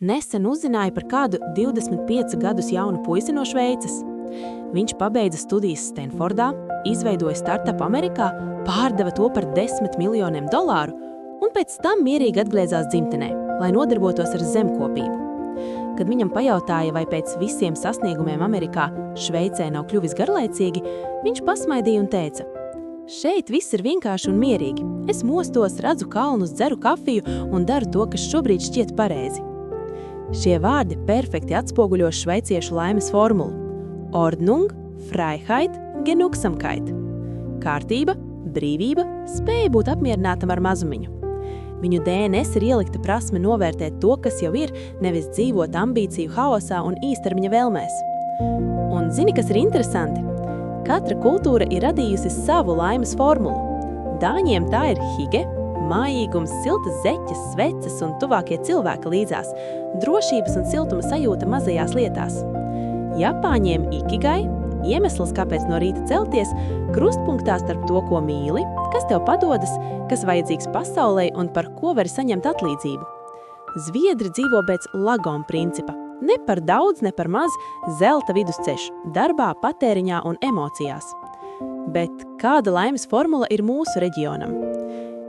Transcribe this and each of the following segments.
Nesen uzzināju par kādu 25 gadus jaunu puisi no Šveices. Viņš pabeidza studijas Stanfordā, izveidoja startupu Amerikā, pārdeva to par $10 miljoniem un pēc tam mierīgi atgriezās dzimtenē, lai nodarbotos ar zemkopību. Kad viņam pajautāja, vai pēc visiem sasniegumiem Amerikā Šveicē nav kļuvis garlaicīgi, viņš pasmaidīja un teica: "Šeit viss ir vienkārši un mierīgi. Es mostos, redzu kalnus, dzeru kafiju un daru to, kas šobrīd šķiet pareizi." Šie vārdi perfekti atspoguļo šveiciešu laimes formulu. Ordnung, Freiheit, Genugsamkeit. Kārtība, brīvība, spēja būt apmierinātam ar mazumiņu. Viņu DNS ir ielikta prasme novērtēt to, kas jau ir, nevis dzīvot ambīciju haosā un īstermiņa vēlmēs. Un zini, kas ir interesanti? Katra kultūra ir radījusi savu laimes formulu. Dāņiem tā ir hige, mājīgums, siltas zeķes, sveces un tuvākie cilvēki līdzās, drošības un siltuma sajūta mazajās lietās. Japāņiem ikigai, iemesls, kāpēc no rīta celties, krustpunktā starp to, ko mīli, kas tev padodas, kas vajadzīgs pasaulē un par ko vari saņemt atlīdzību. Zviedri dzīvo pēc Lagom principa. Ne par daudz, ne par maz, zelta vidusceļš, darbā, patēriņā un emocijās. Bet kāda laimes formula ir mūsu reģionam?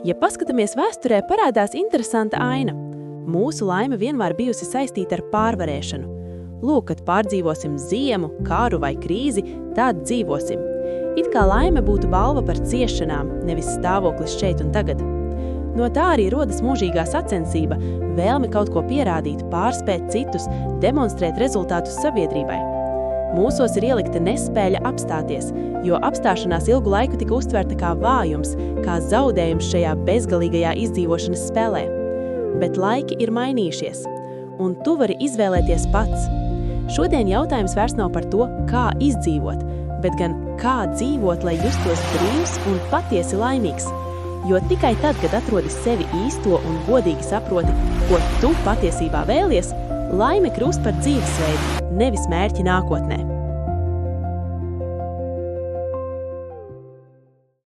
Ja paskatāmies vēsturē, parādās interesanta aina. Mūsu laime vienmēr bijusi saistīta ar pārvarēšanu. Lūk, kad pārdzīvosim ziemu, kāru vai krīzi, tad dzīvosim. It kā laime būtu balva par ciešanām, nevis stāvoklis šeit un tagad. No tā arī rodas mūžīgā sacensība, vēlme kaut ko pierādīt, pārspēt citus, demonstrēt rezultātus sabiedrībai. Mūsos ir ielikta nespēja apstāties, jo apstāšanās ilgu laiku tika uztverta kā vājums, kā zaudējums šajā bezgalīgajā izdzīvošanas spēlē. Bet laiki ir mainījušies, un tu vari izvēlēties pats. Šodien jautājums vairs nav par to, kā izdzīvot, bet gan kā dzīvot, lai justos brīvs un patiesi laimīgs. Jo tikai tad, kad atrodi sevi īsto un godīgi saproti, ko tu patiesībā vēlies, laime kļūst par dzīvesveidu, nevis mērķi nākotnē.